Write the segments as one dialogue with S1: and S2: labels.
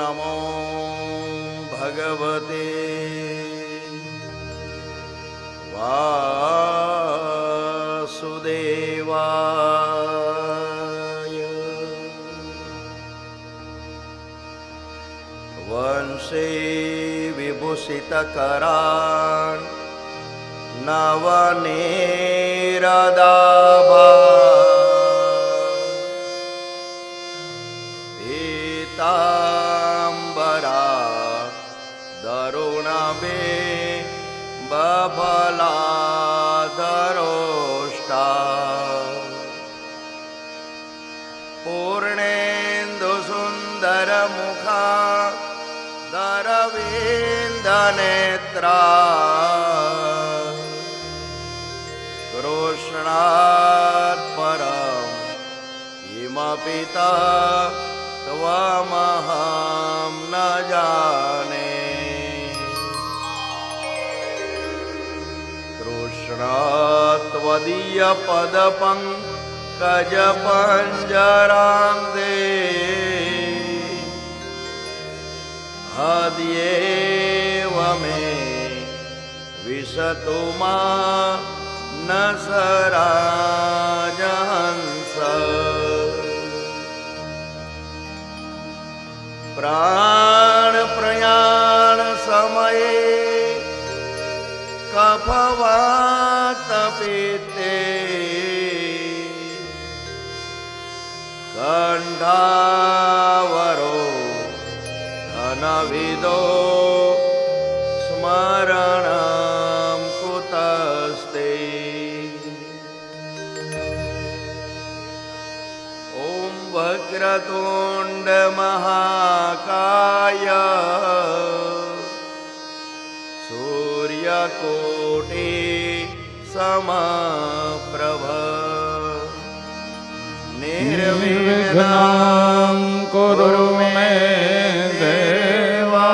S1: नमो भगवते वासुदेवाय। वंशे विभूषितकरान् नवनीरदाभा पीताम्बरा दरुणबे बबलादरोष्टा पूर्णेन्दुसुन्दरमुखा दरविन्दनेत्रा कृष्णात् परं किमपि त्वमहं न जाने। कृष्ण त्वदीयपदपङ्कजपञ्जरां दे अद्येव मे विशतु मां न सराजहंस। प्राण प्रयाण समये कफवातपित्ते कंठावरो धनविदो स्मरणं कुतस्ते। ॐ वक्रतुण्ड महाकाय सूर्यकोटि समप्रभ निर्विघ्नं कुरु मे देवा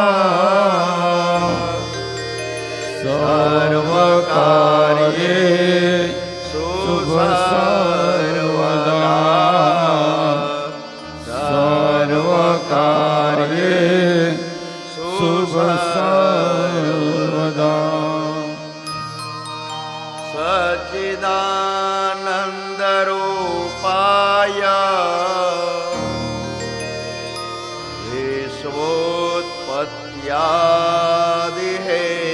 S1: सर्वकार्येषु सर्वदा सर्वकार्येषु सर्वदा। सच्चिदानन्दरूपाय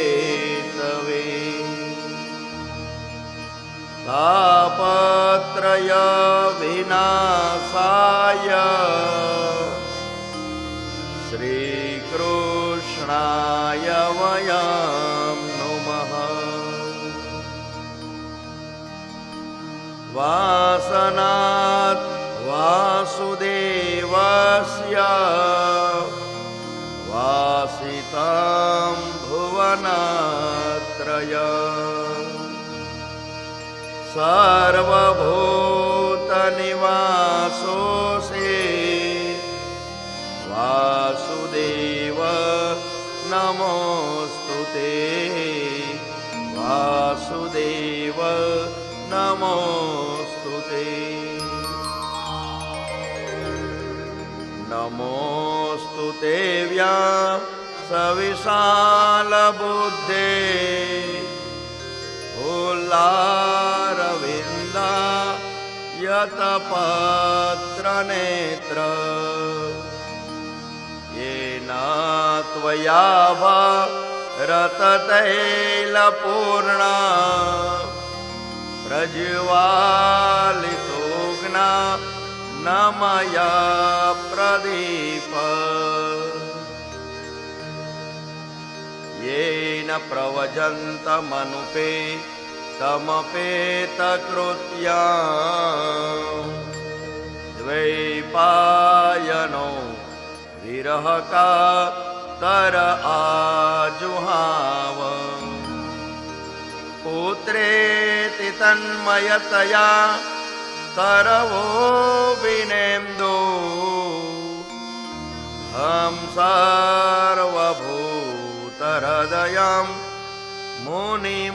S1: विश्वोत्पत्त्यादिहेतवे तापत्रय विनाशाय श्रीकृष्णाय वयं नुमः। वासनात् वासुदेवस्य वासितं भुवनत्रयम् सर्वभूतनिवासोऽसि वासुदेव नमोऽस्तुते वासुदेव नमोऽस्तुते। नमोऽस्तुते व्यासविशालबुद्धे उल्लारविन्दा यतपत्रनेत्र येन त्वया रततैलपूर्णा प्रज्वालितोऽग्ना न मया प्रदीप। येन प्रवजन्तमनुपेतमपेतकृत्या द्वैपायनो विरहकातर आजुहाव। पुत्रेति तन्मयतया तरवो विनेन्दो हम सर्वभूतहृदयं मुनिमानतोऽस्मि।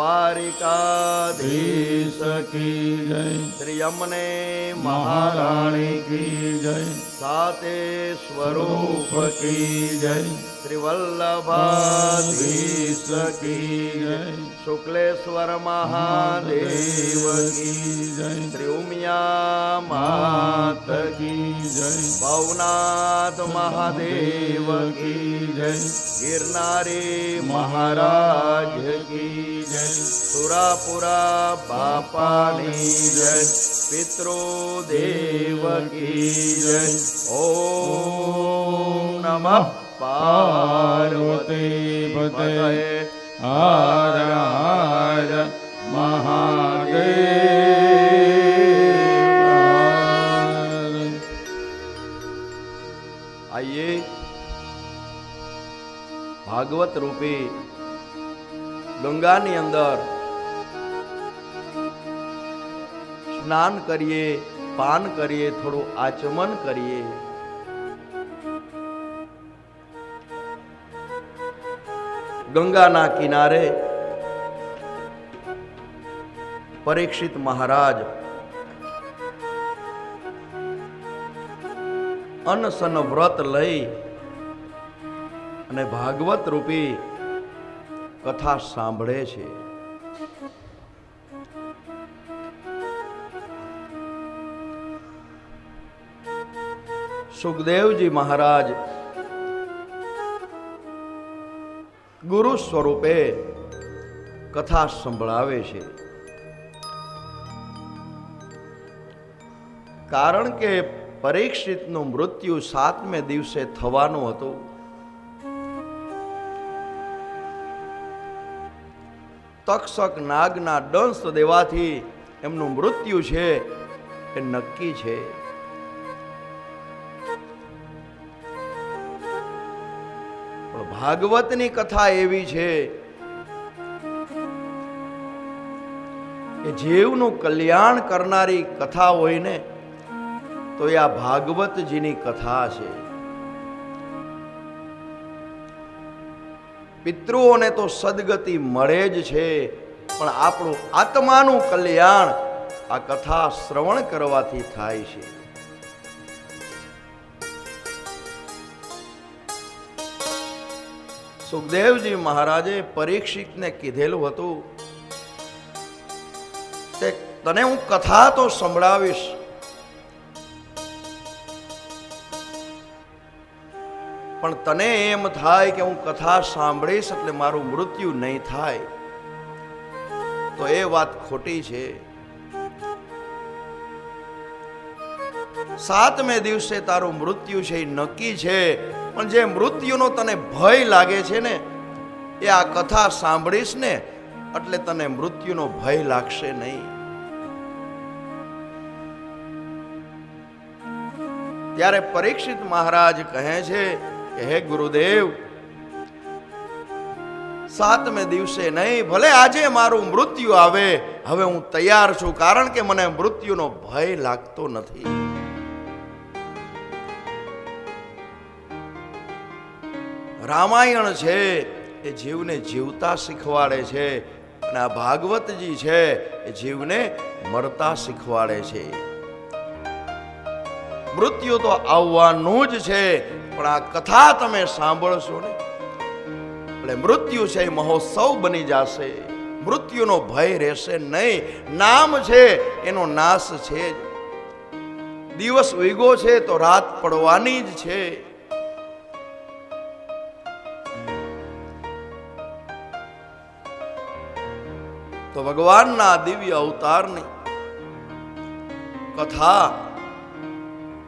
S1: દ્વારિકાધીશ
S2: કી જય
S1: શ્રી યમને
S2: મહારાણી કી જય
S1: સાતે સ્વરૂપ
S2: કી જય
S1: શ્રી વલ્લભાધીશ
S2: કી જય
S1: શુક્લેશ્વર મહાદેવ
S2: કી જય
S1: શ્રી ઉમિયા માત
S2: કી જય
S1: ભવનાથ મહાદેવ કી
S2: જય
S1: ગિરનારી મહારાજ કી
S2: જય
S1: સુરાપુરા બાપાની જય પિતૃદેવ કી જય ઓમ નમઃ પાર્વતી પતયે
S2: હર હર મહાદેવ.
S1: आइए भागवत रूपी गंगानी अंदर स्नान करिए, पान करिए, थोड़ो आचमन करिए. गंगाना किनारे परीक्षित महाराज અનશન વ્રત લઈ અને ભાગવત રૂપી કથા સાંભળે છે. સુખદેવજી મહારાજ ગુરુ સ્વરૂપે કથા સંભળાવે છે. કારણ કે પરીક્ષિતનું મૃત્યુ 7મે દિવસે થવાનું હતું. તક્ષક નાગના દંશ દેવાથી એમનું મૃત્યુ છે એ નક્કી છે. પણ ભાગવતની કથા એવી છે કે જીવનું કલ્યાણ કરનારી કથા હોય ને તો એ આ ભાગવતજીની કથા છે. પિતૃઓને તો સદગતિ મળે જ છે, પણ આપણું આત્માનું કલ્યાણ આ કથા શ્રવણ કરવાથી થાય છે. સુખદેવજી મહારાજે પરીક્ષિતને કીધેલું હતું કે તને હું કથા તો સંભળાવીશ, પણ તને એમ થાય કે હું કથા સાંભળીશ એટલે મારું મૃત્યુ નહીં થાય, તો એ વાત ખોટી છે. 7મે દિવસે તારું મૃત્યુ છે એ નક્કી છે, પણ જે મૃત્યુનો તને ભય લાગે છે ને એ આ કથા સાંભળીશ ને એટલે તને મૃત્યુનો ભય લાગશે નહીં. ત્યારે પરીક્ષિત મહારાજ કહે છે કે હે ગુરુદેવ, 7મે દિવસે નહીં, ભલે આજે મારું મૃત્યુ આવે, હવે હું તૈયાર છું, કારણ કે મને મૃત્યુનો ભય લાગતો નથી. રામાયણ છે એ જીવને જીવતા શીખવાડે છે, અને આ ભાગવતજી છે એ જીવને મરતા શીખવાડે છે. મૃત્યુ તો આવવાનું જ છે, પણ આ કથા તમે સાંભળશો ને એટલે મૃત્યુ છે મહોત્સવ બની જશે, મૃત્યુનો ભય રહેશે નહીં. નામ છે એનો નાશ છે જ, દિવસ ઉગ્યો છે તો રાત પડવાની જ છે. તો ભગવાનના દિવ્ય અવતારની કથા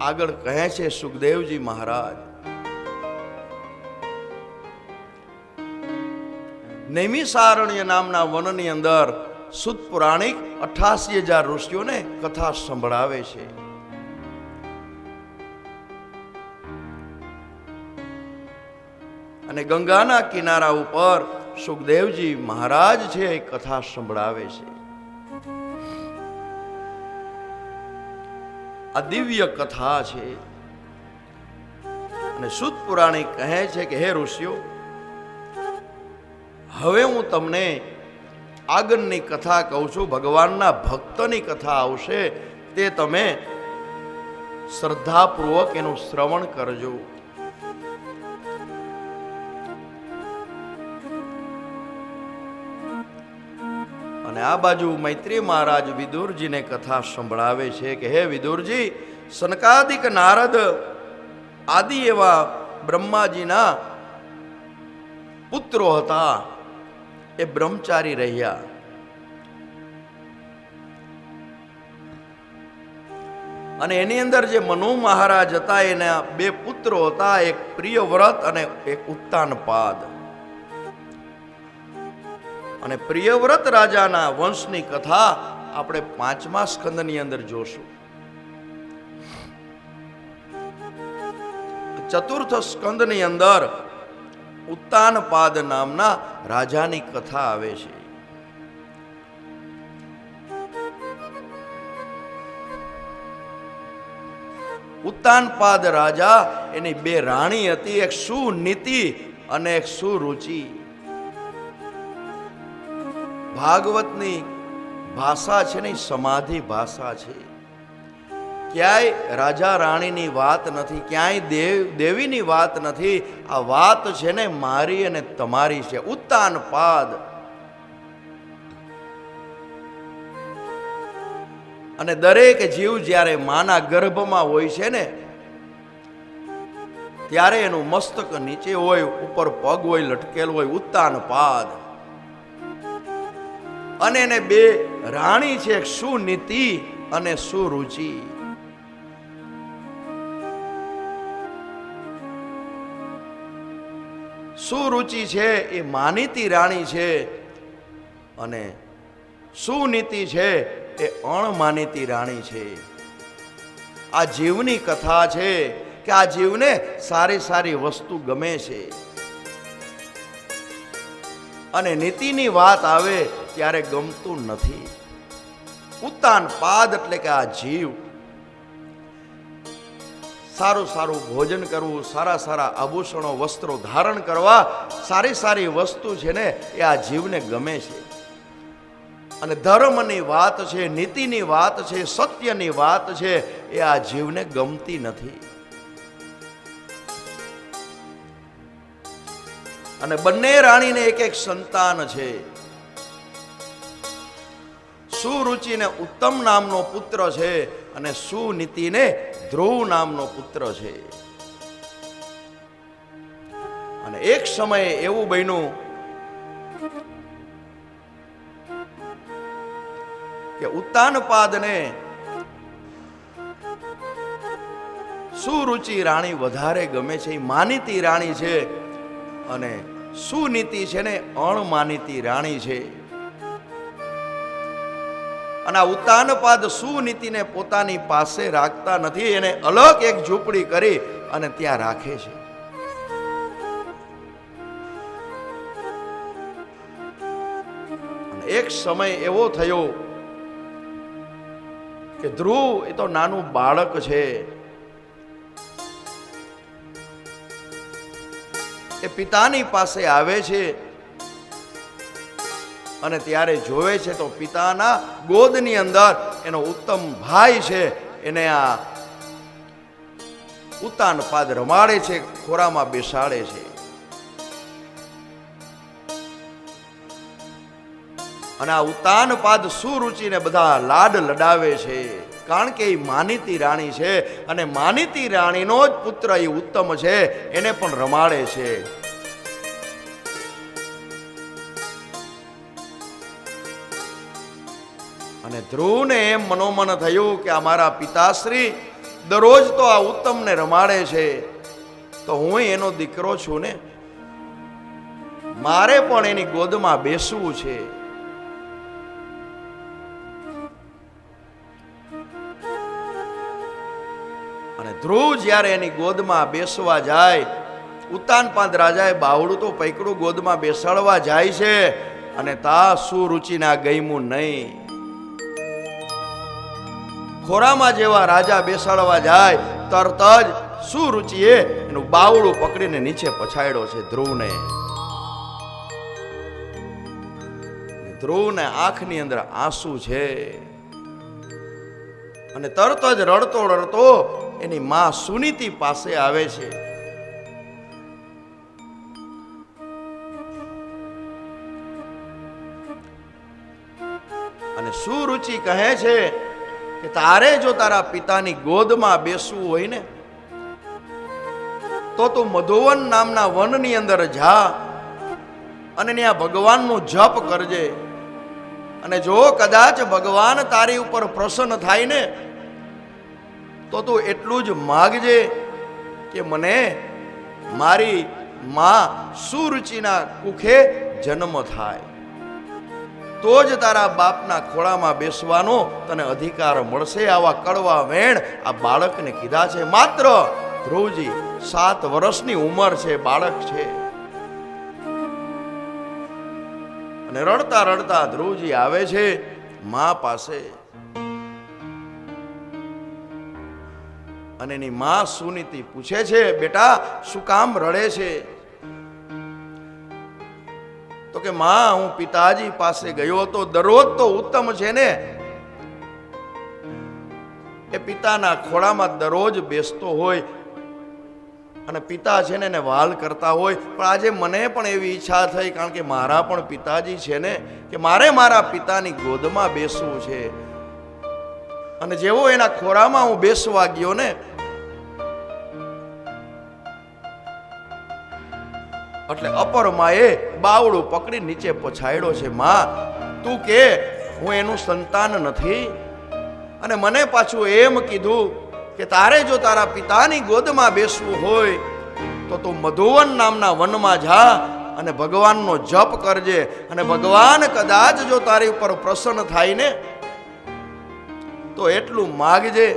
S1: આગળ કહે છે સુખદેવજી મહારાજ. નૈમિષારણ્ય નામના વનની અંદર સુત પુરાણિક 88,000 ઋષિઓને કથા સંભળાવે છે. અને ગંગાના કિનારા ઉપર સુખદેવજી મહારાજ છે એ કથા સંભળાવે છે. આ દિવ્ય કથા છે. અને સુત પુરાણી કહે છે કે હે ઋષિઓ, હવે હું તમને આગળની કથા કહું છું, ભગવાનના ભક્તની કથા આવશે, તે તમે શ્રદ્ધાપૂર્વક એનું શ્રવણ કરજો. અને આ બાજુ મૈત્રી મહારાજ વિદુરજીને કથા સંભળાવે છે કે હે વિદુરજી, સનકાદિક નારદ આદિ એવા બ્રહ્માજીના પુત્રો હતા, એ બ્રહ્મચારી રહ્યા. અને એની અંદર જે મનુ મહારાજ હતા એના બે પુત્રો હતા, એક પ્રિયવ્રત અને એક ઉત્તાનપાદ. અને પ્રિયવ્રત રાજાના વંશની કથા આપણે 5મા સ્કંદની અંદર જોશું. ચતુર્થ સ્કંદની અંદર ઉત્તાનપાદ નામના રાજાની કથા આવે છે. ઉત્તાનપાદ રાજા, એની બે રાણી હતી, એક સુનીતિ અને એક સુરુચિ. ભાગવતની ભાષા છે ને સમાધિ ભાષા છે. ક્યાંય રાજા રાણીની વાત નથી, ક્યાંય દેવીની વાત નથી. આ વાત છે ને મારી અને તમારી છે. ઉત્તાનપાદ અને દરેક જીવ જ્યારે માના ગર્ભમાં હોય છે ને, ત્યારે એનું મસ્તક નીચે હોય, ઉપર પગ હોય લટકેલ હોય, ઉત્તાનપાદ. અને એને બે રાણી છે, એક સુનીતિ અને સુરુચિ. સુરુચિ છે એ માનીતી રાણી છે, અને સુનીતિ છે એ અણમાનીતી રાણી છે. આ જીવની કથા છે કે આ જીવને સારી સારી વસ્તુ ગમે છે, અને નીતિની વાત આવે ત્યારે ગમતું નથી. ઉત્તાનપાદ એટલે કે આ જીવ સારું સારું ભોજન કરવું, સારા સારા આભૂષણો વસ્ત્રો ધારણ કરવા, સારી સારી વસ્તુ છે ને એ આ જીવને ગમે છે. અને ધર્મની વાત છે, નીતિની વાત છે, સત્યની વાત છે, એ આ જીવને ગમતી નથી. અને બંને રાણીને એક એક સંતાન છે. સુરુચિને ઉત્તમ નામનો પુત્ર છે, અને સુનીતિને ધ્રુવ નામનો પુત્ર છે. અને એક સમયે એવું બન્યું કે ઉત્તાનપાદને સુરુચિ રાણી વધારે ગમે છે, એ માનીતી રાણી છે, અને સુનીતિ છે ને અણમાનીતી રાણી છે. અને આ ઉત્તાનપાદ સુનીતિને પોતાની પાસે રાખતા નથી, એને અલગ એક ઝૂંપડી કરી અને ત્યાં રાખે છે. એક સમય એવો થયો કે ધ્રુવ એ તો નાનું બાળક છે, એ પિતાની પાસે આવે છે. અને ત્યારે જોવે છે તો પિતાના ગોદની અંદર એનો ઉત્તમ ભાઈ છે, એને આ ઉત્તાનપાદ રમાડે છે, ખોરામાં બેસાડે છે. અને આ ઉત્તાનપાદ સુરુચિને બધા લાડ લડાવે છે, કારણ કે એ માનીતી રાણી છે, અને માનીતી રાણીનો જ પુત્ર એ ઉત્તમ છે, એને પણ રમાડે છે. અને ધ્રુવને એમ મનોમન થયું કે અમારા પિતાશ્રી દરરોજ તો આ ઉત્તમને રમાડે છે, તો હું એનો દીકરો છું ને, મારે પણ એની ગોદમાં બેસવું છે. અને ધ્રુવ જ્યારે એની ગોદમાં બેસવા જાય, ઉત્તાનપાદ રાજાએ બાવડું તો પૈકડું ગોદમાં બેસાડવા જાય છે, અને તા સુરુચિના ગયમું નહીં. ખોરામાં જેવા રાજા બેસાડવા જાય, તરત જ સુરુચિએ એનું બાવડું પકડીને નીચે પછાડ્યો છે ધ્રુવને. ધ્રુવને આંખની અંદર આંસુ છે. અને તરત જ રડતો રડતો એની માં સુનીતિ પાસે આવે છે. અને સુરુચિ કહે છે કે તારે જો તારા પિતાની ગોદમાં બેસવું હોય ને તો તું મધુવન નામના વનની અંદર જા અને ત્યાં ભગવાનનું જપ કરજે. અને જો કદાચ ભગવાન તારી ઉપર પ્રસન્ન થાય ને તો તું એટલું જ માગજે કે મને મારી માં સુરુચિના કુખે જન્મ થાય, તો જ તારા બાપના ખોળામાં બેસવાનો તને અધિકાર મળશે. આવા કડવા વેણ આ બાળકને કીધા છે. માત્ર ધ્રુવજી 7 વર્ષની ઉંમર છે, બાળક છે. અને રડતા રડતા ધ્રુવજી આવે છે મા પાસે. અને એની માં સુનીતિ પૂછે છે, બેટા શું કામ રડે છે? તો કે માં, હું પિતાજી પાસે ગયો હતો. દરરોજ તો ઉત્તમ છે ને, એ પિતાના ખોળામાં દરરોજ બેસતો હોય અને પિતા છે ને એને વાલ કરતા હોય. પણ આજે મને પણ એવી ઈચ્છા થઈ, કારણ કે મારા પણ પિતાજી છે ને, કે મારે મારા પિતાની ગોદમાં બેસવું છે. અને જેવો એના ખોળામાં હું બેસવા ગયો ને એટલે અપર માએ બાવડું પકડી નીચે પછાડ્યો છે. માં, તું કે હું એનું સંતાન નથી? અને મને પાછું એમ કીધું કે તારે જો તારા પિતાની ગોદમાં બેસવું હોય તો તું મધુવન નામના વનમાં જા અને ભગવાનનો જપ કરજે. અને ભગવાન કદાચ જો તારી ઉપર પ્રસન્ન થાય ને તો એટલું માગજે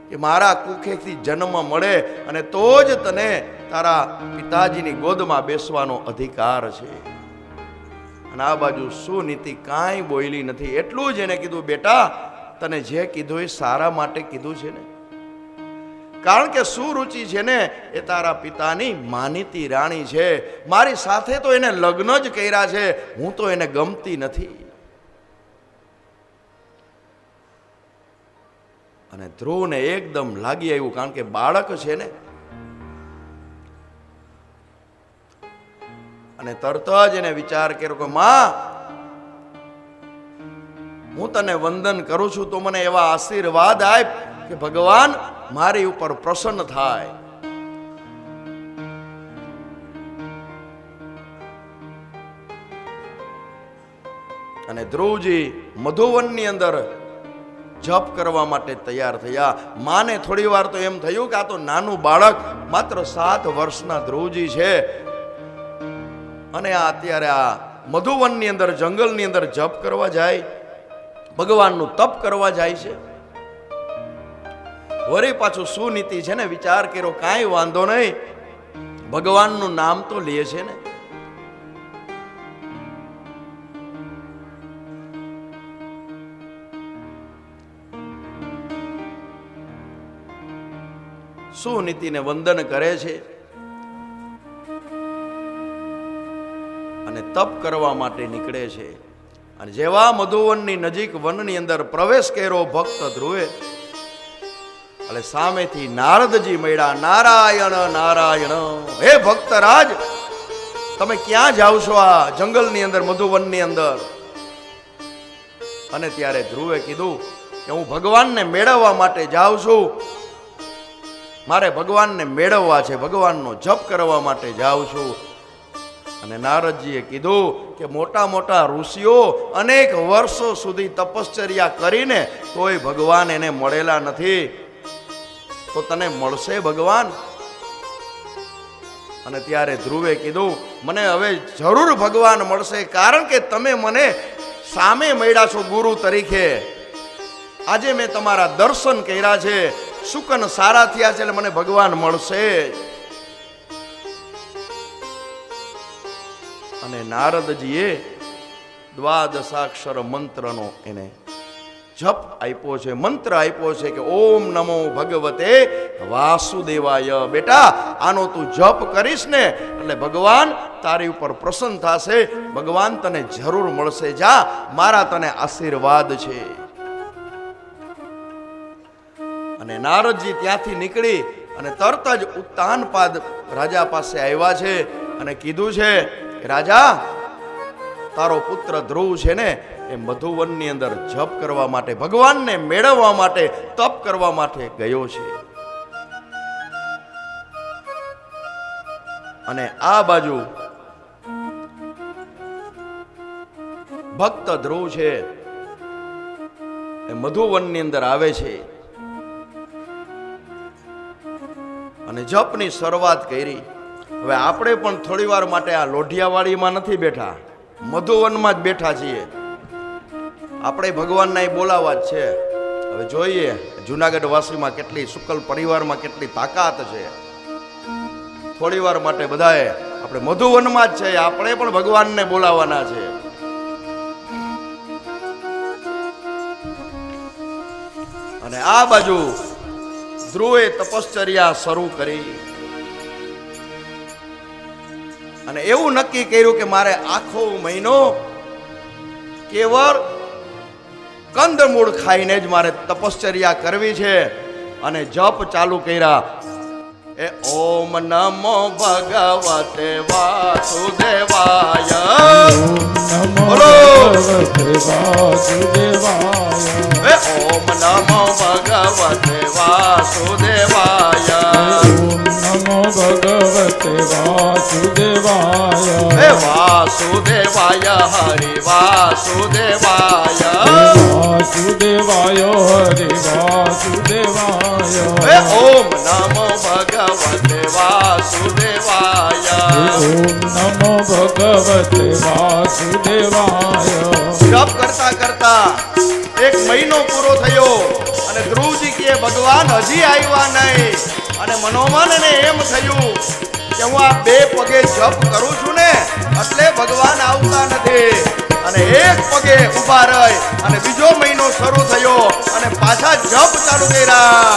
S1: કે મારા કુખેથી જન્મ મળે, અને તો જ તને તારા પિતાજીની ગોદમાં બેસવાનો અધિકાર છે. અને આ બાજુ સુનીતિ કાંઈ બોલી નથી. એટલું જ એને કીધું, બેટા તને જે કીધું એ સારા માટે કીધું છે ને, કારણ કે સુરુચિ છે ને એ તારા પિતાની માનીતી રાણી છે. મારી સાથે તો એને લગ્ન જ કર્યા છે, હું તો એને ગમતી નથી. અને ધ્રુવને એકદમ લાગી આવ્યું, કારણ કે બાળક છે ને. અને તરત જ એને વિચાર કર્યો કે માં, હું તને વંદન કરું છું, તો મને એવા આશીર્વાદ આપ કે ભગવાન મારી ઉપર પ્રસન્ન થાય. અને ધ્રુવજી મધુવનની અંદર જપ કરવા માટે તૈયાર થયા. માને થોડી વાર તો એમ થયું કે આ તો નાનું બાળક, માત્ર 7 વર્ષના ધ્રુવજી છે, અને આ અત્યારે આ મધુવનની અંદર જંગલની અંદર જપ કરવા જાય, ભગવાનનું તપ કરવા જાય છે. વળી પાછું સુનીતિ છે ને વિચાર કર્યો, કાંઈ વાંધો નહીં, ભગવાનનું નામ તો લે છે ને. સુનીતિને વંદન કરે છે અને તપ કરવા માટે નીકળે છે. અને જેવા મધુવનની નજીક વનની અંદર પ્રવેશ કર્યો ભક્ત ધ્રુવે, એટલે સામેથી નારદજી મળ્યા. નારાયણ નારાયણ, હે ભક્તરાજ, તમે ક્યાં જાવ છો આ જંગલની અંદર, મધુવનની અંદર? અને ત્યારે ધ્રુવે કીધું કે હું ભગવાનને મેળવવા માટે જાઉં છું, મારે ભગવાનને મેળવવા છે, ભગવાનનો જપ કરવા માટે જાઉં છું. અને નારદજીએ કીધું કે મોટા મોટા ઋષિઓ અનેક વર્ષો સુધી તપશ્ચર્યા કરીને તોય ભગવાન એને મળેલા નથી, તો તને મળશે ભગવાન? અને ત્યારે ધ્રુવે કીધું, મને હવે જરૂર ભગવાન મળશે, કારણ કે તમે મને સામે મળ્યા છો ગુરુ તરીકે. આજે મેં તમારા દર્શન કર્યા છે, સુકન સારા થયા છે, એટલે મને ભગવાન મળશે. અને નારદજીએ 12 મંત્રનો એને જપ આપ્યો છે, મંત્ર આપ્યો છે કે ઓમ નમો ભગવતે વાસુદેવાય. બેટા, આનો તું જપ કરીશ ને એટલે ભગવાન તારી ઉપર પ્રસન્ન થશે, ભગવાન તને જરૂર મળશે. જા, મારા તને આશીર્વાદ છે. અને નારદજી ત્યાંથી નીકળી અને તરત જ ઉત્તાનપાદ રાજા પાસે આવ્યા છે અને કીધું છે કે રાજા, તારો પુત્ર ધ્રુવ છે ને એ મધુવનની અંદર જપ કરવા માટે, ભગવાનને મેળવવા માટે, તપ કરવા માટે ગયો છે. અને આ બાજુ ભક્ત ધ્રુવ છે એ મધુવનની અંદર આવે છે અને જપની શરૂઆત કરી. હવે આપણે પણ થોડી વાર માટે આ લોઢિયાવાડીમાં નથી બેઠા, મધુવનમાં જ બેઠા છીએ. આપણે ભગવાનના એ બોલાવા જ છે. હવે જોઈએ જુનાગઢ વાસીમાં કેટલી, શુકલ પરિવારમાં કેટલી તાકાત છે. થોડી વાર માટે બધાએ આપણે મધુવનમાં જ છે, આપણે પણ ભગવાનને બોલાવાના છે. અને આ બાજુ ધ્રુવે તપશ્ચર્યા શરૂ કરી અને એવું નક્કી કર્યું કે મારે આખો મહિનો કેવળ કંદમૂળ ખાઈને જ મારે તપશ્ચર્યા કરવી છે. અને જપ ચાલુ કર્યા. એ ઓમ નમો ભગવતે વાસુદેવાય, બોલો એ ઓમ નમો ભગવતે વાસુદેવાય,
S2: નમો ભગવતે વાસુદેવાય,
S1: એ વાસુદેવાય હરિ વાસુદેવાય,
S2: વાસુદેવાય હરિ વાસુદેવાય,
S1: એ ઓમ નમો ભગવતે વાસુદેવાય,
S2: ઓમ નમો ભગવતે વાસુદેવાય.
S1: જપ કરતા કરતા એક મહિનો પૂરો થયો અને ધ્રુવજી કે ભગવાન હજી આવ્યા નહીં. અને મનોમનને એમ થયું કે હું આ બે પગે જપ કરું છું ને એટલે ભગવાન આવતા નથી. અને એક પગે ઊભા રહી અને બીજો મહિનો શરૂ થયો અને પાછા જપ ચાલુ કર્યા.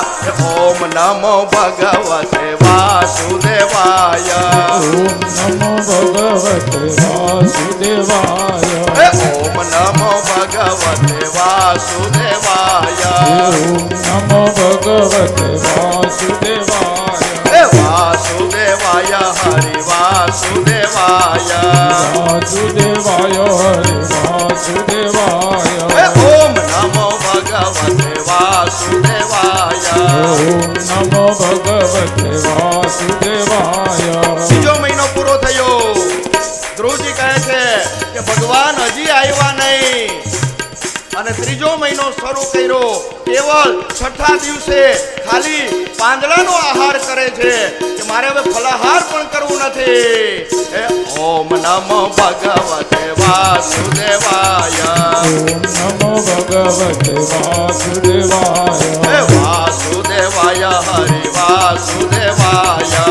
S1: ઓમ નમો ભગવતે વાસુદેવાય,
S2: ઓમ નમો ભગવતે વાસુદેવાય,
S1: ઓમ નમો ભગવતે વાસુદેવાય,
S2: ઓમ નમો ભગવતે વાસુદેવાય,
S1: વાસુદેવાય હરિ વાસુદેવાય,
S2: વાસુદેવાય હરિ વાસુદેવાય,
S1: ઓમ નમો ભગવતે વાસુદેવાય.
S2: ઓમ નમો ભગવતે વાસુદેવાય.
S1: બીજો મહિનો પૂરો થયો. ધ્રુવજી કહે છે કે ભગવાન હજી આવ્યા નહીં. અને ત્રીજો મહિનો શરૂ કર્યો. કેવળ છઠ્ઠા દિવસે ખાલી પાંદડાનો આહાર કરે છે કે મારે હવે ફલાહાર પણ કરવું નથી. એ ઓમ નમો ભગવતે વાસુદેવાય,
S2: ઓમ નમો ભગવતે વાસુદેવાય,
S1: એ વાસુદેવાય હરિ વાસુદેવાય,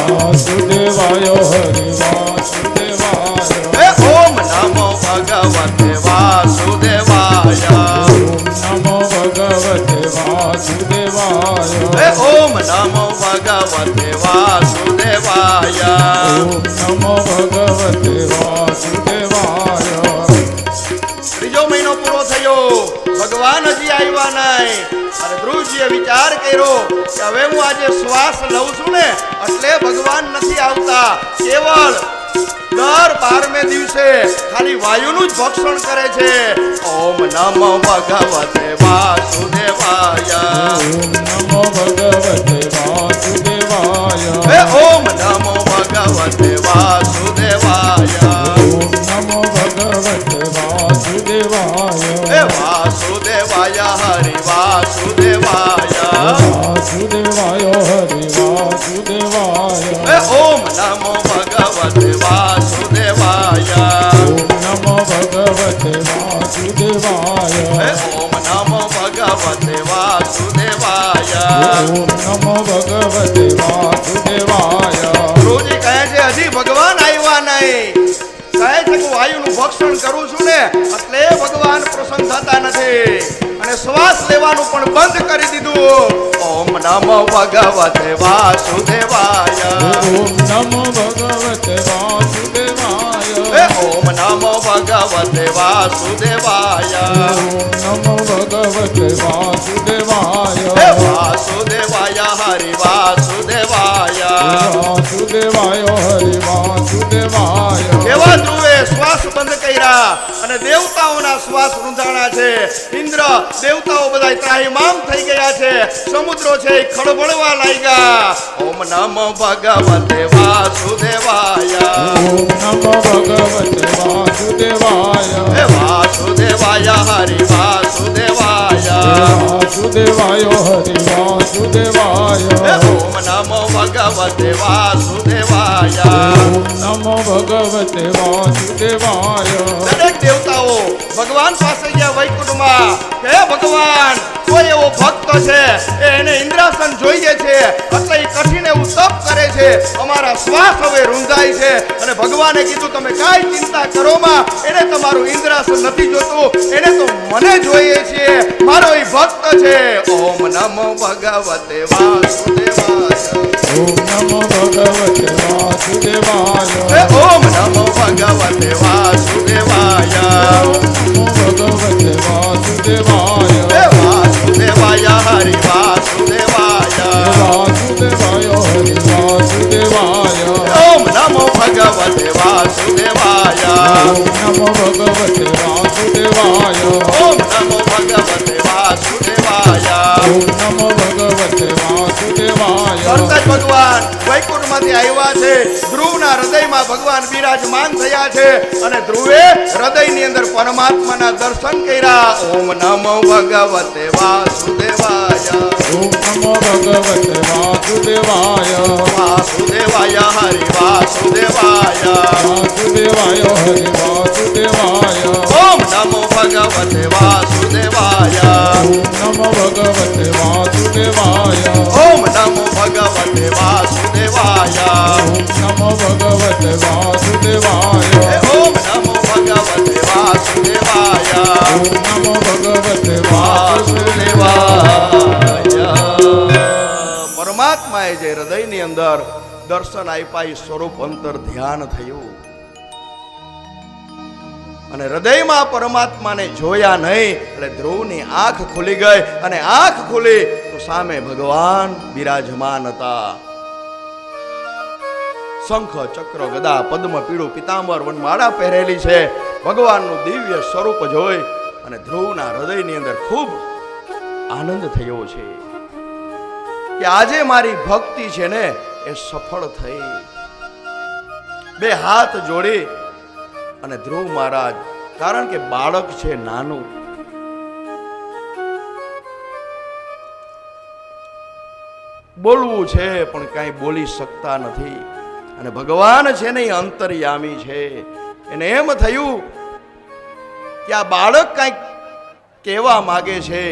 S2: વાસુદેવાય હરિ વાસુદેવાય,
S1: એ ઓમ નમો ભગવતે વાસુદેવાય,
S2: ઓમ નમો ભગવતે વાસુદેવાય,
S1: એ ઓમ નમો ભગવતે વાસુદેવાય.
S2: ઓમ નમો ભગવતે વાસુદેવાય.
S1: ત્રીજો મહિનો પૂરો થયો. ભગવાન હજી આવ્યા નહીં. અને ધ્રુવજીએ વિચાર કર્યો કે હવે હું આજે શ્વાસ લઉં છું ને એટલે ભગવાન નથી આવતા. કેવળ દર 12મે દિવસે ખાલી વાયુનું જ ભક્ષણ કરે છે. ઓમ નમો ભગવતે વાસુદેવાય,
S2: ઓમ નમો ભગવતે વાસુદેવાય,
S1: એ ઓમ નમો ભગવતે વાસુદેવાય,
S2: ઓમ નમો ભગવતે વાસુદેવાય,
S1: એ વાસુદેવાય હરિ વાસુદેવાય,
S2: વાસુદેવાય હરિ વાસુદેવાય,
S1: એ ઓમ નમો ભગવતે વાસુદેવાય,
S2: ઓમ નમો ભગવતે વાસુદેવાય,
S1: એ ઓમ નમો ભગવતે વાસુદેવાય.
S2: ઓમ નમો ભગવતે વાસુદેવાય.
S1: ગુરુજી કહે છે હજી ભગવાન આવ્યા નહીં. કહે છે કે વાયુનું ભક્ષણ કરું છું ને એટલે ભગવાન પ્રસન્ન થતા નથી. અને શ્વાસ લેવાનું પણ બંધ કરી દીધું. ઓમ નમો ભગવતે વાસુદેવાય,
S2: ઓમ નમો ભગવતે વાસુદેવાય.
S1: ભગવતે વાસુદેવાય
S2: નમો ભગવતે વાસુદેવાય
S1: હે વાસુદેવાય હરિ વાસુદેવાય
S2: વાસુદેવાય હરિ વાસુદેવાય
S1: એવા ધ્રુવે શ્વાસ બંધ કર્યા અને દેવતાઓના શ્વાસ રૂંધાણા છે. ઇન્દ્ર દેવતાઓ બધા ત્રાહિમામ થઈ ગયા છે. સમુદ્રો છે એ ખળભળવા લાગ્યા. ઓમ નમો ભગવતે વાસુદેવાય
S2: નમો ભગવતે વાસુદેવાય
S1: હે વાસુદેવાય હરિ વાસુદેવાય
S2: વાસુદેવાય હરિ વાસુદેવાય
S1: હે ઓમ નમો ભગવતે વાસુદેવાય
S2: નમો ભગવતે વાસુદેવાય
S1: દરેક દેવતાઓ ભગવાન પાસે ગયા વૈકુંઠમાં કે હે ભગવાન કોઈ એવો ભક્ત છે એને ઇન્દ્રાસન જોઈએ છે એટલે એ કઠિન એવું તપ કરે છે. અમારા શ્વાસ હવે રૂંધાય છે અને ભગવાને કીધું તમે કાંઈ ચિંતા કરોમાં એને તમારું ઇન્દ્રાસન નથી જોતું એને તો મને જોઈએ છે. મારો એ ભક્ત છે. ઓમ નમો ભગવતે વાસુદેવાય
S2: ઓમ નમો ભગવતે વાસુદેવાય
S1: હે ઓમ નમો ભગવતે વાસુદેવાય
S2: નમો ભગવતે વાસુદેવાય
S1: હે વાસુદેવાય હરિ વાસુદેવાય
S2: વાસુદેવાય હરિ વાસુદેવાય
S1: ઓમ નમો ભગવતે વાસુદેવાય
S2: ઓમ નમો ભગવતે વાસુદેવાય
S1: ઓમ નમો ભગવતે વાસુદેવાય
S2: ઓમ નમો ભગવતે વાસુદેવાય
S1: તરત જ ભગવાન વૈકુંઠમાંથી આવ્યા છે. ધ્રુવના હૃદયમાં ભગવાન બિરાજમાન થયા છે અને ધ્રુવે હૃદયની અંદર પરમાત્માના દર્શન કર્યા. ઓમ નમો ભગવતે વાસુદેવાય
S2: ઓમ નમો ભગવતે વાસુદેવાય
S1: વાસુદેવાય હરિ વાસુદેવાય
S2: વાસુદેવાય હરિ વાસુદેવાય
S1: ઓમ નમો ભગવતે વાસુદેવાય
S2: ઓમ નમો ભગવતે વાસુદેવાય
S1: ઓમ નમો ભગવતે વાસુદેવાય
S2: ઓમ નમો ભગવતે વાસુદેવાય
S1: ઓમ નમો ભગવતે વાસુદેવાય
S2: ઓમ નમો ભગવતે
S1: વાસુદેવાય. પરમાત્માએ જે હૃદયની અંદર દર્શન આપ્યા એ સ્વરૂપ અંતર ધ્યાન થયું અને હૃદયમાં પરમાત્માને જોયા નહીં એટલે ધ્રુવની આંખ ખુલી ગઈ અને આંખ ખુલી તો સામે ભગવાન બિરાજમાન હતા. શંખ ચક્ર ગદા પદ્મ પીળું પિતાંબર વનમાળા પહેરેલી છે. ભગવાનનું દિવ્ય સ્વરૂપ જોઈ અને ધ્રુવના હૃદયની અંદર ખૂબ આનંદ થયો છે કે આજે મારી ભક્તિ છે ને એ સફળ થઈ. બે હાથ જોડી અને ધ્રુવ મહારાજ કારણ કે બાળક છે નાનું બોલવું છે પણ કાંઈ બોલી શકતા નથી અને ભગવાન છે ને એ અંતર્યામી છે. એને એમ થયું કે આ બાળક કાંઈક કહેવા માગે છે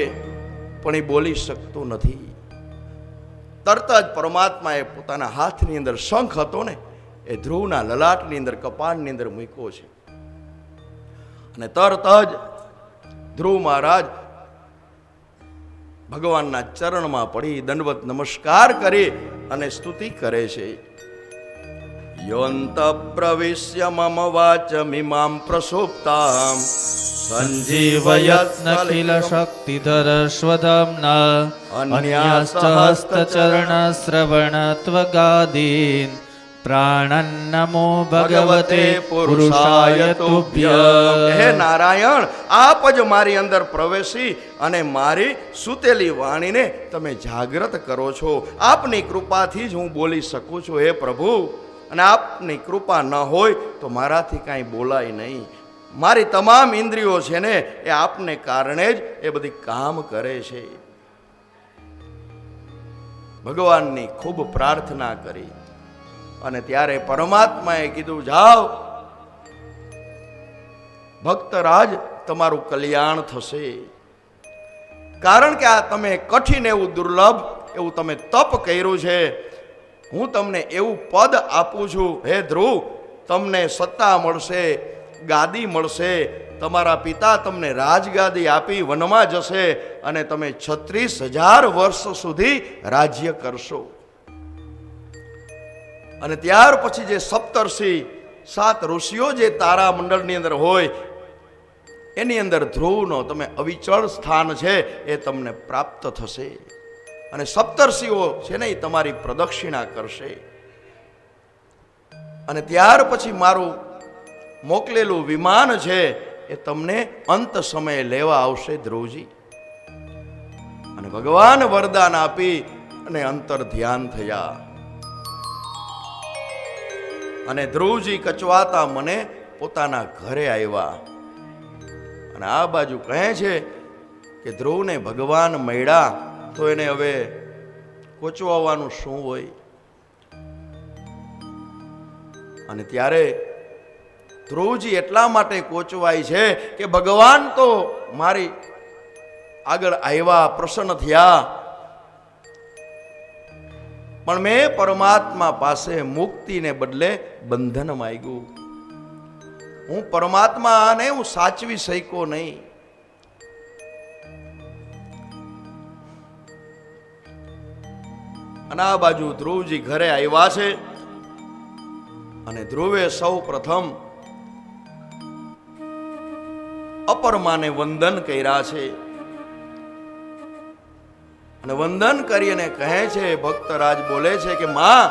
S1: પણ એ બોલી શકતું નથી. તરત જ પરમાત્માએ પોતાના હાથની અંદર શંખ હતો ને એ ધ્રુવના લલાટની અંદર કપાળની અંદર મૂક્યો છે અને તરત જ ધ્રુવ મહારાજ ભગવાનના ચરણમાં પડી દંડવત નમસ્કાર કરી અને સ્તુતિ કરે છે. યોંત પ્રવિશ્ય મમ વાચમિમાં પ્રસુપ્તામ
S3: સંજીવયત્નખિલ શક્તિધર સ્વધામ્ના અન્યાસ્તહસ્તચરણ શ્રવણત્વગાદીન પ્રાણન્નમો ભગવતે પુરુષાય તુભ્યં.
S1: હે નારાયણ આપ જ મારી અંદર પ્રવેશી અને મારી સૂતેલી વાણીને તમે જાગૃત કરો છો. આપની કૃપાથી જ હું બોલી શકું છું હે પ્રભુ. અને આપની કૃપા ન હોય તો મારાથી કાંઈ બોલાય નહીં. મારી તમામ ઇન્દ્રિયો છે ને એ આપને કારણે જ એ બધી કામ કરે છે. ભગવાનની ખૂબ પ્રાર્થના કરી અને ત્યારે પરમાત્માએ કીધું જાઓ ભક્તરાજ તમારું કલ્યાણ થશે. કારણ કે આ તમે કઠિન એવું દુર્લભ એવું તમે તપ કર્યું છે. હું તમને એવું પદ આપું છું હે ધ્રુવ તમને સત્તા મળશે ગાદી મળશે. તમારા પિતા તમને રાજગાદી આપી વનમાં જશે અને તમે 36,000 વર્ષ સુધી રાજ્ય કરશો. અને ત્યાર પછી જે સપ્તર્ષિ 7 ઋષિઓ જે તારા મંડળની અંદર હોય એની અંદર ધ્રુવનો તમે અવિચળ સ્થાન છે એ તમને પ્રાપ્ત થશે. અને સપ્તર્ષિઓ છે ને એ તમારી પ્રદક્ષિણા કરશે. અને ત્યાર પછી મારું મોકલેલું વિમાન છે એ તમને અંત સમયે લેવા આવશે ધ્રુવજી. અને ભગવાન વરદાન આપી અને અંતર ધ્યાન થયા. અને ધ્રુવજી કચવાતા મને પોતાના ઘરે આવ્યા. અને આ બાજુ કહે છે કે ધ્રુવને ભગવાન મળ્યા તો એને હવે કોચવાવાનું શું હોય. અને ત્યારે ધ્રુવજી એટલા માટે કોચવાય છે કે ભગવાન તો મારી આગળ આવ્યા, પ્રસન્ન થયા, પણ મેં પરમાત્મા પાસે મુક્તિને બદલે બંધન માંગ્યું. હું પરમાત્માને હું સાચવી શક્યો નહીં. અને આ બાજુ ધ્રુવજી ઘરે આવ્યા છે. અને ધ્રુવે સૌ પ્રથમ અપરમાને વંદન કર્યા છે. અને વંદન કરીને કહે છે, ભક્તરાજ બોલે છે કે માં,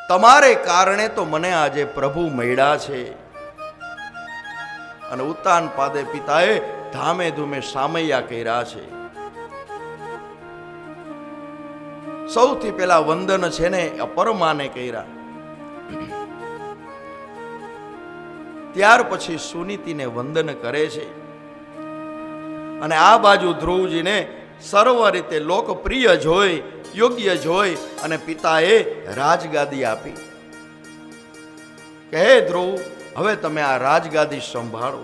S1: તમારે કારણે તો મને આજે પ્રભુ મળ્યા છે. અને ઉત્તાન પાદે પિતાએ ધામે ધૂમે સામૈયા કર્યા છે. સૌથી પહેલા વંદન છે ને અપરમાને કર્યા. ત્યાર પછી સુનીતિને વંદન કરે છે. અને આ બાજુ ધ્રુવજીને સર્વ રીતે લોકપ્રિય જોઈ, યોગ્ય જોઈ અને પિતાએ રાજગાદી આપી. કહે ધ્રુવ, હવે તમે આ રાજગાદી સંભાળો.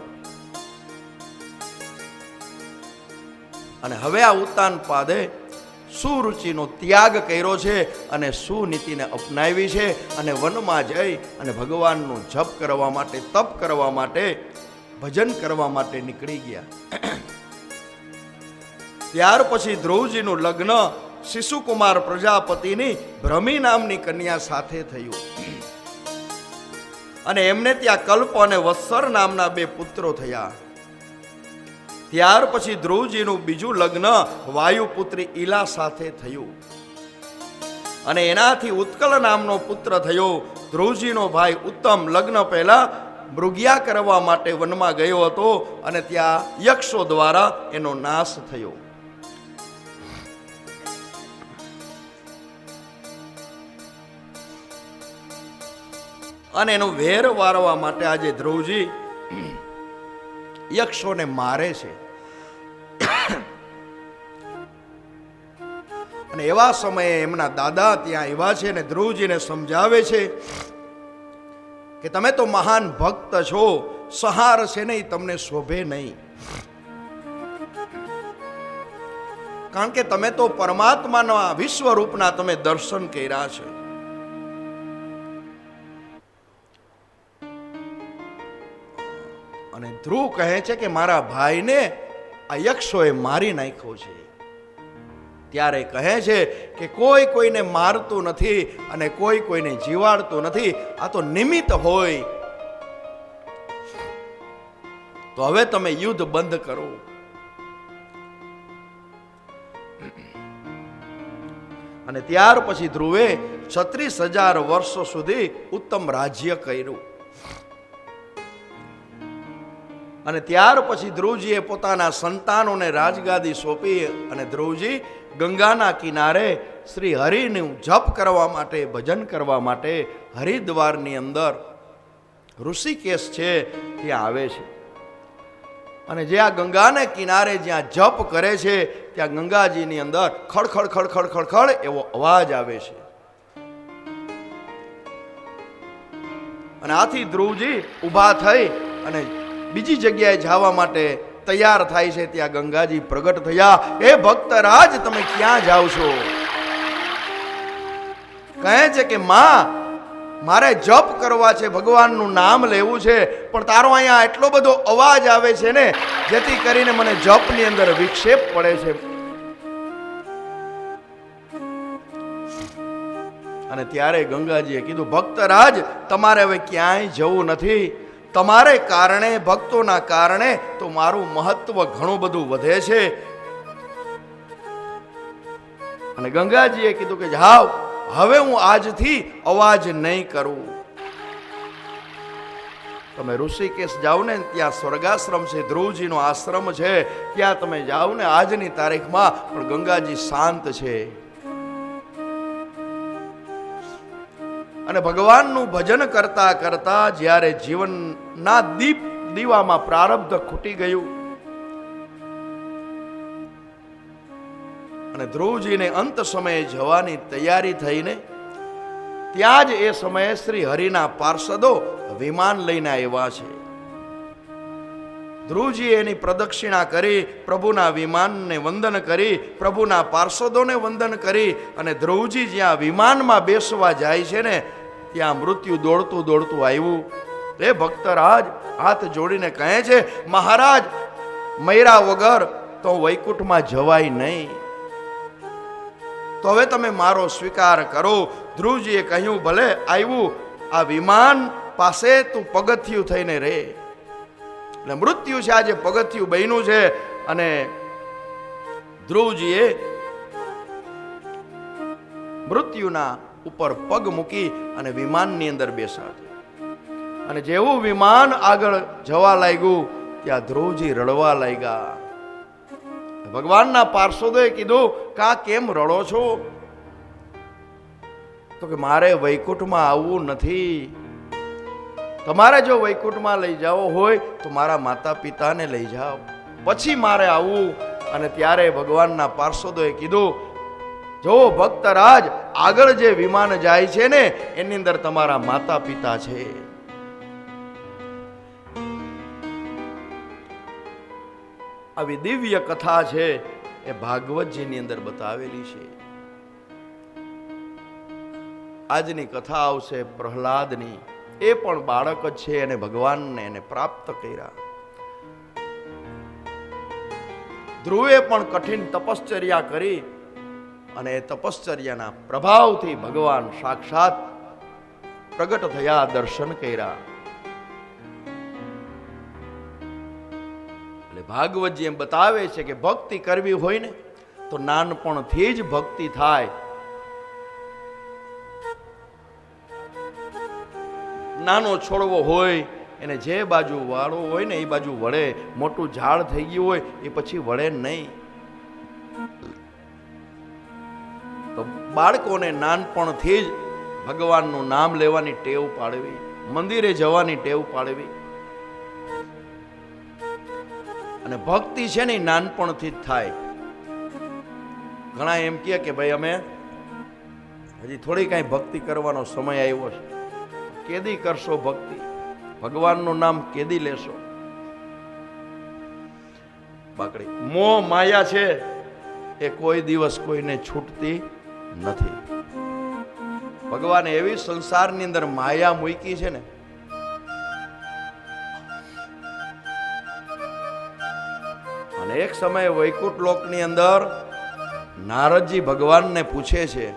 S1: અને હવે આ ઉત્તાન પાદે સુરુચિનો ત્યાગ કર્યો છે અને સુનીતિને અપનાવી છે. અને વનમાં જઈ અને ભગવાનનું જપ કરવા માટે, તપ કરવા માટે, ભજન કરવા માટે નીકળી ગયા. ત્યાર પછી ધ્રુવજીનું લગ્ન શિશુકુમાર પ્રજાપતિની ભ્રમી નામની કન્યા સાથે થયું. અને એમને ત્યાં કલ્પ અને વત્સર નામના 2 પુત્રો થયા. ત્યાર પછી ધ્રુવજીનું બીજું લગ્ન વાયુપુત્રી ઈલા સાથે થયું. અને એનાથી ઉત્કલ નામનો પુત્ર થયો. ધ્રુવજીનો ભાઈ ઉત્તમ લગ્ન પહેલા મૃગ્યા કરવા માટે વનમાં ગયો હતો અને ત્યાં યક્ષો દ્વારા એનો નાશ થયો. અને એનો વેર વારવા માટે આજે ધ્રુવજી યક્ષોને મારે છે. અને એવા સમયે એમના દાદા ત્યાં આવ્યા છે અને ધ્રુવજીને સમજાવે છે કે તમે તો મહાન ભક્ત છો, સંહાર છે નહીં તમને શોભે નહીં. કારણ કે તમે તો પરમાત્માના વિશ્વરૂપના તમે દર્શન કર્યા છે. અને ધ્રુવ કહે છે કે મારા ભાઈને આ યક્ષોએ મારી નાખ્યો છે. ત્યારે કહે છે કે કોઈ કોઈને મારતું નથી અને કોઈ કોઈને જીવાડતું નથી. આ તો નિમિત્ત હોય. તો હવે તમે યુદ્ધ બંધ કરો. અને ત્યાર પછી ધ્રુવે 36,000 વર્ષો સુધી ઉત્તમ રાજ્ય કર્યું. અને ત્યાર પછી ધ્રુવજીએ પોતાના સંતાનોને રાજગાદી સોંપી અને ધ્રુવજી ગંગાના કિનારે શ્રી હરિનું જપ કરવા માટે, ભજન કરવા માટે હરિદ્વારની અંદર ઋષિકેશ છે ત્યાં આવે છે. અને જ્યાં ગંગાને કિનારે જ્યાં જપ કરે છે ત્યાં ગંગાજીની અંદર ખડખડ ખડખડ ખડખડ એવો અવાજ આવે છે. અને આથી ધ્રુવજી ઊભા થઈ અને બીજી જગ્યાએ જવા માટે તૈયાર થાય છે. ત્યાં ગંગાજી પ્રગટ થયા. એ ભક્તરાજ, તમે ક્યાં જાઓ છો? કહે છે કે માં, મારે જપ કરવા છે, ભગવાનનું નામ લેવું છે, પણ તારો અહીંયા એટલો બધો અવાજ આવે છે ને, જેથી કરીને મને જપની અંદર વિક્ષેપ પડે છે. અને ત્યારે ગંગાજીએ કીધું, ભક્તરાજ, તમારે હવે ક્યાંય જવું નથી. તમારે કારણે, ભક્તોના કારણે તો મારું મહત્વ ઘણું બધું વધે છે. અને ગંગાજીએ કીધું કે જાઓ, હવે હું આજથી અવાજ નહીં કરું. તમે ઋષિકેશ જાઓ ને, ત્યાં સ્વર્ગાશ્રમ છે, ધ્રુવજીનો આશ્રમ છે, ત્યાં તમે જાઓ ને આજની તારીખમાં પણ ગંગાજી શાંત છે. અને ભગવાનનું ભજન કરતા કરતા જ્યારે જીવનના દીવામાં પ્રારબ્ધ ખૂટી ગયું અને ધ્રુવજીને અંત સમયે જવાની તૈયારી થઈને, ત્યાં જ એ સમયે શ્રી હરિના પાર્ષદો વિમાન લઈને આવ્યા છે. ધ્રુવજી એની પ્રદક્ષિણા કરી, પ્રભુના વિમાનને વંદન કરી, પ્રભુના પાર્ષદોને વંદન કરી, અને ધ્રુવજી જ્યાં વિમાનમાં બેસવા જાય છે ને, ત્યાં મૃત્યુ દોડતું દોડતું આવ્યું. એ ભક્તરાજ હાથ જોડીને કહે છે, મહારાજ, મૈરા વગર તો વૈકુંઠમાં જવાય નહીં, તો હવે તમે મારો સ્વીકાર કરો. ધ્રુવજીએ કહ્યું, ભલે આવ્યું, આ વિમાન પાસે તું પગથિયું થઈને રહે. એટલે મૃત્યુ છે આજે પગથિયું બન્યું છે. અને ધ્રુવજીએ મૃત્યુના ઉપર પગ મૂકી અને વિમાનની અંદર બેસાડ્યો. અને જેવું વિમાન આગળ જવા લાગ્યું, ત્યાં ધ્રુવજી રડવા લાગ્યા. ભગવાનના પાર્ષદોએ કીધું, કા કેમ રડો છો? તો કે મારે વૈકુંઠમાં આવવું નથી. તમારે જો વૈકુંઠમાં લઈ જાઓ હોય તો મારા માતા પિતાને લઈ જાઓ, પછી મારે આવવું. અને ત્યારે ભગવાનના પાર્ષદોએ કીધું, જો ભક્તરાજ, આગળ જે વિમાન જાય છે ને, એની અંદર તમારા માતા પિતા છે. આવી દિવ્ય કથા છે એ ભાગવતજીની અંદર બતાવેલી છે. આજની કથા આવશે પ્રહલાદની. એ પણ બાળક જ છે અને ભગવાનને એને પ્રાપ્ત કર્યા. ધ્રુવે પણ કઠિન તપશ્ચર્યા કરી અને એ તપશ્ચર્યાના પ્રભાવથી ભગવાન સાક્ષાત પ્રગટ થયા, દર્શન કર્યા. એટલે ભાગવતજી એમ બતાવે છે કે ભક્તિ કરવી હોય ને તો નાનપણથી જ ભક્તિ થાય. નાનો છોડવો હોય એને જે બાજુ વાળો હોય ને એ બાજુ વળે. મોટું ઝાડ થઈ ગયું હોય એ પછી વળે નહીં. તો બાળકોને નાનપણથી જ ભગવાનનું નામ લેવાની ટેવ પાડવી, મંદિરે જવાની ટેવ પાડવી. અને ભક્તિ છે ને નાનપણથી જ થાય. ઘણા એમ કહે કે ભાઈ અમે હજી થોડી કાંઈ ભક્તિ કરવાનો સમય આવ્યો છે. કેદી કરશો ભક્તિ? ભગવાનનું નામ કેદી લેશો? બાકડી મોહ માયા છે એ કોઈ દિવસ કોઈને છૂટતી નથી. ભગવાને એવી સંસારની અંદર માયા મૂકી છે ને, અને એક સમયે વૈકુંઠ લોકની અંદર નારદજી ભગવાનને પૂછે છે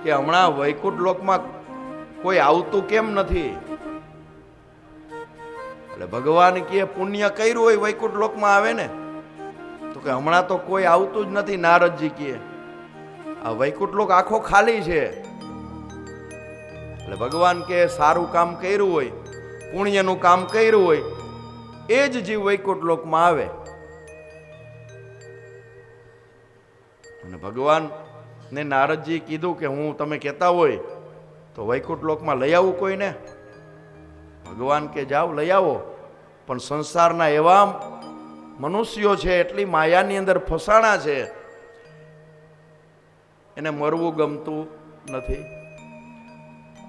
S1: કે હમણાં વૈકુંઠ લોકમાં કોઈ આવતું કેમ નથી? એટલે ભગવાન કહે, પુણ્ય કર્યું હોય વૈકુંઠ લોકમાં આવે ને. તો કે હમણાં તો કોઈ આવતું જ નથી. નારદજી કહે, આ વૈકુંઠ લોક આખો ખાલી છે. એટલે ભગવાન કહે, સારું કામ કર્યું હોય, પુણ્યનું કામ કર્યું હોય, એ જ જીવ વૈકુંઠ લોકમાં આવે. અને ભગવાન ને નારદજી કીધું કે હું તમે કહેતા હોય તો વૈકુંઠ લોકમાં લઈ આવું કોઈને? ભગવાન કે જાઓ લઈ આવો, પણ સંસારના એવા મનુષ્યો છે, એટલી માયાની અંદર ફસાણા છે, એને મરવું ગમતું નથી.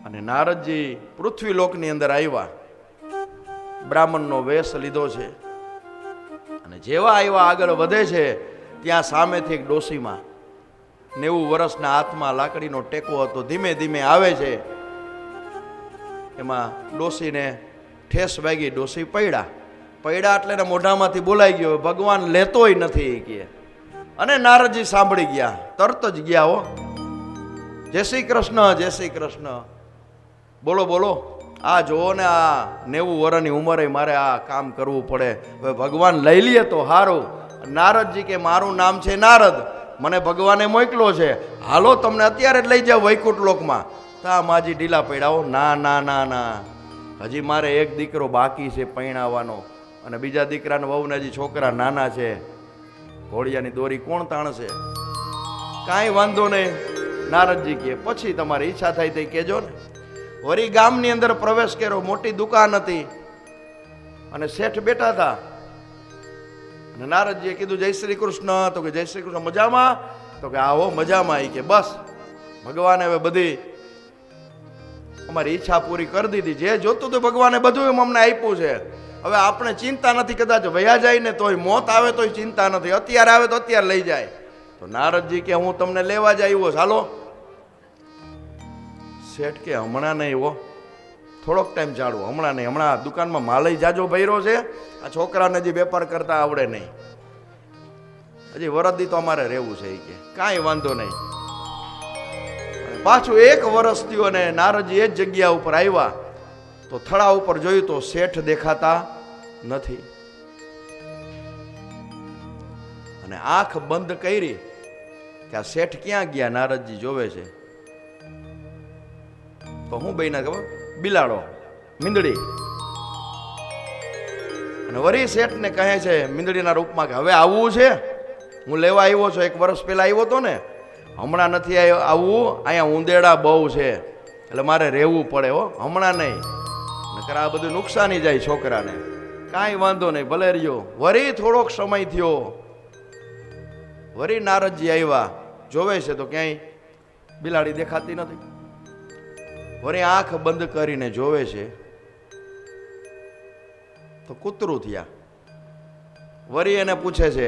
S1: અને નારદજી પૃથ્વી લોકની અંદર આવ્યા, બ્રાહ્મણનો વેશ લીધો છે, અને જેવા આવ્યા આગળ વધે છે ત્યાં સામેથી એક ડોશીમાં 90 વર્ષના હાથમાં લાકડીનો ટેકો હતો, ધીમે ધીમે આવે છે. એમાં ડોશીને ઠેસ વાગી, ડોશી પડ્યા એટલે એને મોઢામાંથી બોલાઈ ગયો, ભગવાન લેતોય નથી કે. અને નારદજી સાંભળી ગયા, તરત જ ગયા, હો જય શ્રી કૃષ્ણ, જય શ્રી કૃષ્ણ, બોલો બોલો, આ જુઓ ને, આ 90 વર્ષની ઉંમરે મારે આ કામ કરવું પડે. હવે ભગવાન લઈ લે તો સારું. નારદજી કે મારું નામ છે નારદ, મને ભગવાને મોકલો છે, હાલો તમને અત્યારે જ લઈ જાઓ વૈકુંઠ લોકમાં. તા માજી ઢીલા પડ્યા. ના ના ના ના, હજી મારે એક દીકરો બાકી છે પૈણાવાનો, અને બીજા દીકરાને વહુને હજી છોકરા નાના છે. ઘોડિયાની દોરી કોણ તાણશે? કાંઈ વાંધો નહીં, નારદજી કહે પછી તમારી ઈચ્છા થાય તે કહેજો ને. વળી ગામની અંદર પ્રવેશ કર્યો. મોટી દુકાન હતી અને શેઠ બેઠા હતા. અને નારદજીએ કીધું જય શ્રી કૃષ્ણ. તો કે જય શ્રી કૃષ્ણ, મજામાં? તો કે આવો મજામાં. એ કે બસ ભગવાને હવે બધી અમારી ઈચ્છા પૂરી કરી દીધી. જે જોતું તો ભગવાને બધું એમ અમને આપ્યું છે. હવે આપણે ચિંતા નથી, કદાચ વયા જાય ને તોય, મોત આવે તોય ચિંતા નથી, અત્યારે આવે તો અત્યારે લઈ જાય. તો નારદજી કે હું તમને લેવા જ આવ્યો, ચાલો. શેઠ કે હમણાં નહીં હો, થોડોક ટાઈમ ચાલુ, હમણાં નહીં, હમણાં દુકાનમાં માલય જાજો ભર્યો છે, આ છોકરાને હજી વેપાર કરતા આવડે નહીં, હજી વરદી તો અમારે રહેવું છે. એ કે કાંઈ વાંધો નહીં. પાછું 1 વર્ષ થયું અને નારદજી એ જ જગ્યા ઉપર આવ્યા તો થડા ઉપર જોયું તો શેઠ દેખાતા નથી. અને આંખ બંધ કરી કે આ શેઠ ક્યાં ગયા, નારદજી જોવે છે. તો હું બહેના ખબર, બિલાડો, મીંદડી. અને વળી શેઠને કહે છે મીંદડીના રૂપમાં કે હવે આવવું છે, હું લેવા આવ્યો છું, 1 વર્ષ પહેલા આવ્યો હતો ને, હમણાં નથી આવવું, અહીંયા ઉંદેડા બહુ છે એટલે મારે રહેવું પડે હો, હમણાં નહીં, નકર આ બધું નુકસાની જાય છોકરાને. કાંઈ વાંધો નહીં, ભલે રહ્યો. વળી થોડોક સમય થયો, વળી નારદજી આવ્યા, જોવે છે તો ક્યાંય બિલાડી દેખાતી નથી. વળી આંખ બંધ કરીને જોવે છે તો કૂતરું થયા. વળી એને પૂછે છે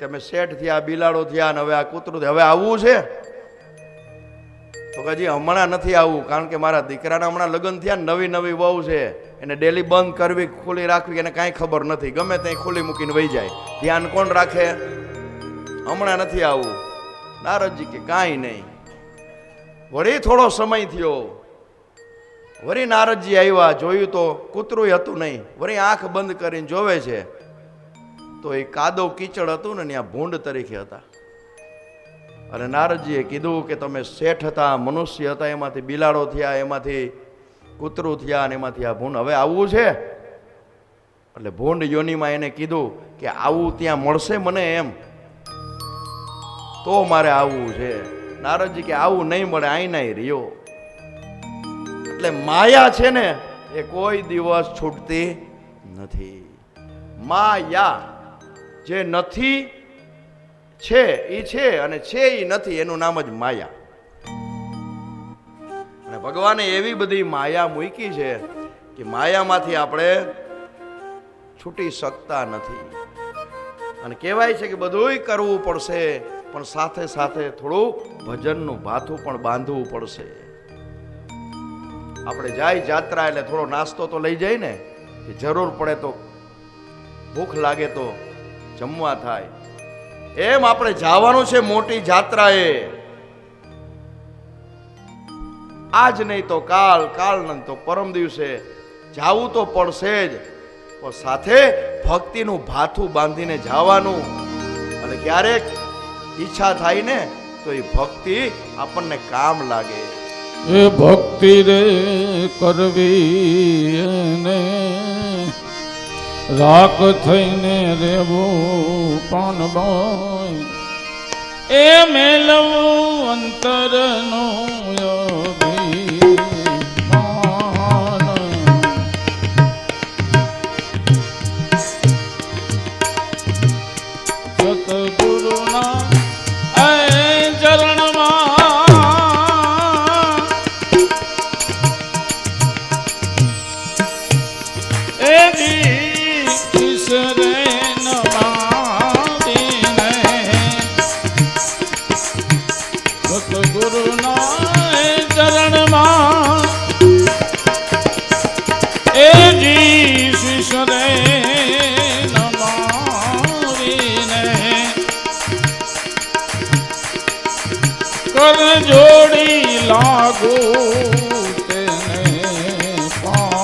S1: તમે શેઠ થયા, બિલાડો થયા, અને હવે આ કૂતરું થયા, હવે આવવું છે? તો કે હજી હમણાં નથી આવવું, કારણ કે મારા દીકરાના હમણાં લગ્ન થયા, નવી નવી વહુ છે, એને ડેલી બંધ કરવી, ખુલ્લી રાખવી એને કાંઈ ખબર નથી, ગમે ત્યાં ખુલ્લી મૂકીને વહી જાય, ધ્યાન કોણ રાખે? હમણાં નથી આવવું. નારદજી કે કાંઈ નહીં. વળી થોડો સમય થયો, વળી નારદજી આવ્યા, જોયું તો કૂતરું હતું નહીં. વળી આંખ બંધ કરીને જોવે છે તો એ કાદવ કીચડ હતું ને ત્યાં ભૂંડ તરીકે હતા. અને નારદજીએ કીધું કે તમે શેઠ હતા, મનુષ્ય હતા, એમાંથી બિલાડો થયા, એમાંથી કૂતરું થયા, અને એમાંથી આ ભૂંડ, હવે આવવું છે? એટલે ભૂંડ યોનીમાં એને કીધું કે આવું ત્યાં મળશે મને એમ, તો મારે આવવું છે. નારદજી કે આવું નહીં મળે, આઈ નાઈ રહ્યો. એટલે માયા છે ને એ કોઈ દિવસ છૂટતી નથી. માયા જે નથી છે એ છે, અને છે એ નથી, એનું નામ જ માયા. અને ભગવાને એવી બધી માયા મૂકી છે કે માયામાંથી આપણે છૂટી શકતા નથી. અને કહેવાય છે કે બધુંય કરવું પડશે, પણ સાથે સાથે થોડું ભજનનું ભાથું પણ બાંધવું પડશે. આપણે જાય જાત્રા એટલે થોડો નાસ્તો તો લઈ જાય ને, કે જરૂર પડે તો, ભૂખ લાગે તો જમવા થાય. એમ આપણે જવાનું છે મોટી જાત્રાએ, આજ નહીં તો કાલ, કાલ નહીં તો પરમ દિવસે જાવું તો પડશે જ, પણ સાથે ભક્તિનું ભાથું બાંધીને જવાનું. અને ક્યારેક ઈચ્છા થાય ને તો એ ભક્તિ આપણને કામ લાગે.
S2: એ ભક્તિ રે કરવી એને રાખ થઈને રેવું પણ બોય, એ મેલવું અંતરનું અભિમાન. સતગુરુના જોડી લાગુ તેને પા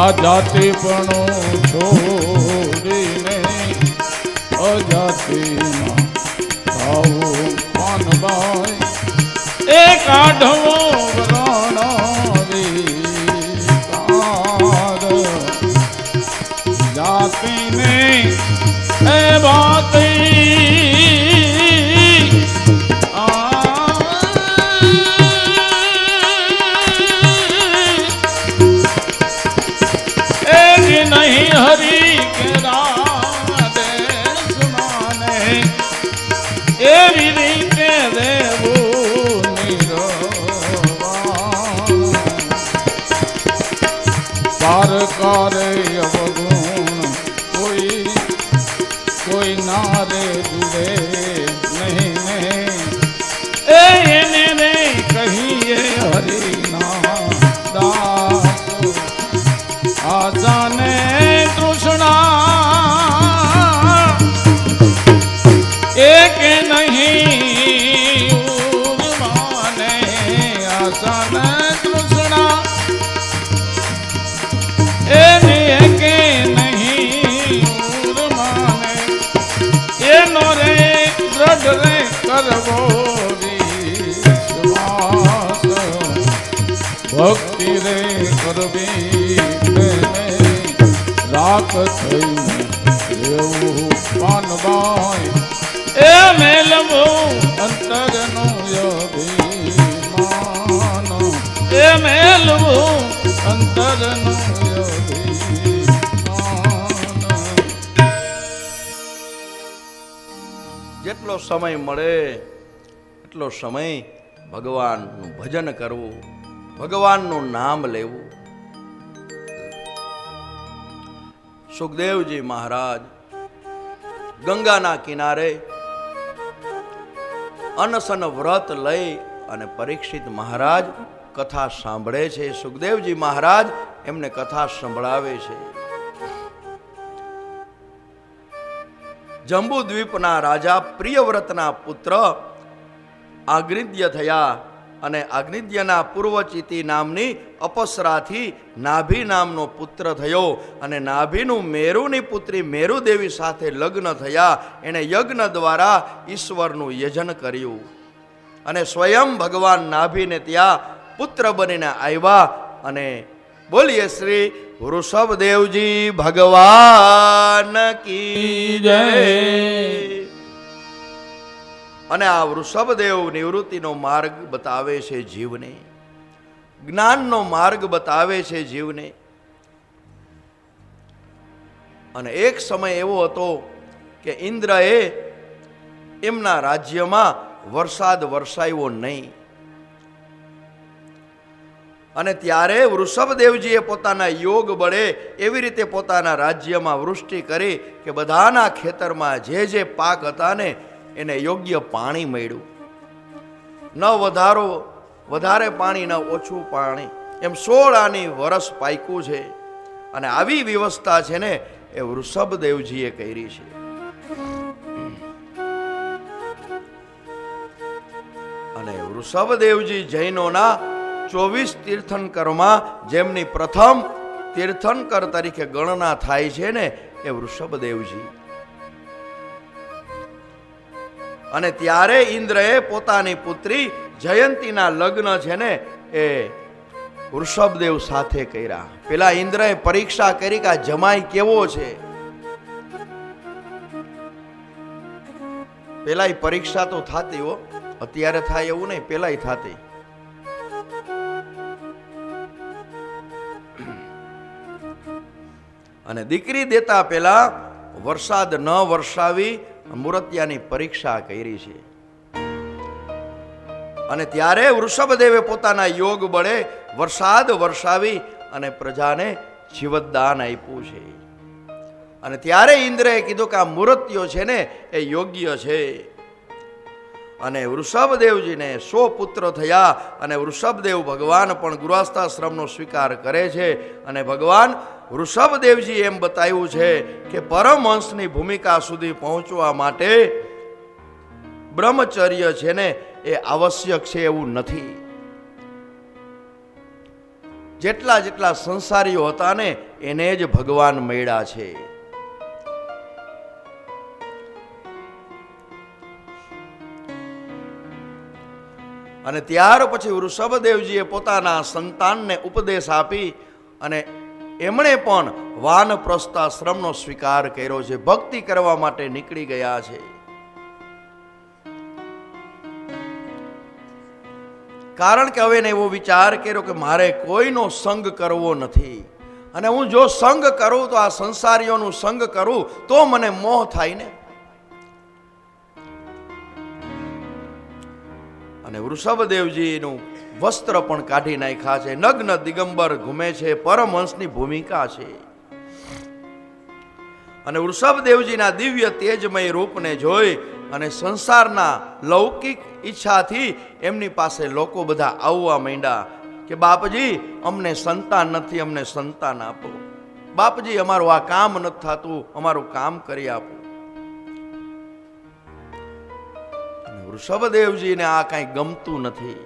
S2: આ જાતિપણું છોડીને અજાતિમાં થાવું પાનબાઈ એ કાઢવો વરણ વિસ્તાર જાતિને એ नहीं हरि के राधेश माने एवी रीते देवो निरवान पार करे अवगुण कोई नारे जुड़े नहीं ने ने कहिए हरि ना दास आजाने तृष्णा एक नहीं माने आजाने तृष्णा एक नहीं माने ये नो रे દ્રઢ રે કરવો વિશ્વાસ ભક્તિ રે કરવી રાખ થઈને એવું પાનબાઈ એ મેલવું અંતરનું અભિમાન એ મેલવું અંતરનું અભિમાન
S1: જેટલો સમય મળે એટલો સમય ભગવાનનું ભજન કરવું, ભગવાનનું નામ લેવું. સુખદેવજી મહારાજ ગંગાના કિનારે અનશન વ્રત લઈ અને પરીક્ષિત મહારાજ કથા સાંભળે છે. સુખદેવજી મહારાજ એમને કથા સંભળાવે છે. જંબુદ્વીપના રાજા પ્રિયવ્રતના પુત્ર આગ્નિદ્ય થયા અને આગ્નિદ્યના પૂર્વચિતિ નામની અપસરાથી નાભી નામનો પુત્ર થયો અને નાભીનું મેરુની પુત્રી મેરુદેવી સાથે લગ્ન થયા. એણે યજ્ઞ દ્વારા ઈશ્વરનું યજન કર્યું અને સ્વયં ભગવાન નાભીને ત્યાં પુત્ર બનીને આવ્યા. અને બોલીએ શ્રી વૃષભદેવજી ભગવાન કી જય. અને આ વૃષભદેવ નિવૃત્તિનો માર્ગ બતાવે છે જીવને, જ્ઞાનનો માર્ગ બતાવે છે જીવને. અને એક સમય એવો હતો કે ઇન્દ્રએ એમના રાજ્યમાં વરસાદ વરસાવ્યો નહીં. અને ત્યારે વૃષભદેવજીએ પોતાના યોગ બળે એવી રીતે પોતાના રાજ્યમાં વૃષ્ટિ કરી કે બધાના ખેતરમાં જે પાક હતા ને એને યોગ્ય પાણી મળ્યું. ન વધારે પાણી, ન ઓછું પાણી, એમ 16 આની વરસ પાક્યું છે. અને આવી વ્યવસ્થા છે ને એ વૃષભદેવજીએ કરી છે. અને વૃષભદેવજી જૈનોના 24 તીર્થંકરમાં જેમની પ્રથમ તીર્થંકર તરીકે ગણના થાય છે ને એ વૃષભદેવજી. અને ત્યારે ઇન્દ્રએ પોતાની પુત્રી જયંતીના લગ્ન છે ને એ વૃષભદેવ સાથે કર્યા. પેલા ઇન્દ્રએ પરીક્ષા કરી કે આ જમાઈ કેવો છે. પેલા પરીક્ષા તો થતી હો, અત્યારે થાય એવું નહીં, પેલા થતી. અને દીકરી દેતા પહેલા વરસાદ ન વરસાવી મૂર્તિયાની પરીક્ષા કરી છે. અને ત્યારે વૃષભદેવે પોતાના યોગ બળે વરસાદ વરસાવી અને પ્રજાને જીવતદાન આપ્યું છે. અને ત્યારે ઇન્દ્રએ કીધું કે આ મૂર્તિઓ છે ને એ યોગ્ય છે. અને વૃષભદેવજીને 100 પુત્ર થયા. અને વૃષભદેવ ભગવાન પણ ગૃહસ્થાશ્રમનો સ્વીકાર કરે છે. અને ભગવાન વૃષભદેવજી એમ બતાવ્યું છે કે પરમહંસની ભૂમિકા સુધી પહોંચવા માટે બ્રહ્મચર્ય છે ને એ આવશ્યક છે એવું નથી. જેટલા જેટલા સંસારીઓ હતા ને એને જ ભગવાન મળ્યા છે. અને ત્યાર પછી વૃષભદેવજીએ પોતાના સંતાનને ઉપદેશ આપી અને એમણે પણ વાનપ્રસ્થ આશ્રમનો સ્વીકાર કર્યો છે. ભક્તિ કરવા માટે નીકળી ગયા છે. કારણ કે હવે એને એવો વિચાર કર્યો કે મારે કોઈનો સંગ કરવો નથી, અને હું જો સંગ કરું તો આ સંસારીઓનું સંગ કરું તો મને મોહ થાય ને. અને વૃષભદેવજીનું વસ્ત્ર પણ કાઢી નાખ્યા છે, નગ્ન દિગંબર ઘૂમે છે, પરમહંસની ભૂમિકા છે. અને વૃષભદેવજીના દિવ્ય તેજમય રૂપને જોઈ અને સંસારના લૌકિક ઈચ્છાથી એમની પાસે લોકો બધા આવવા માંડ્યા કે બાપજી અમને સંતાન નથી, અમને સંતાન આપો. બાપજી અમારું આ કામ નથી થતું, અમારું કામ કરી આપો. વૃષભદેવજીને આ કઈ ગમતું નથી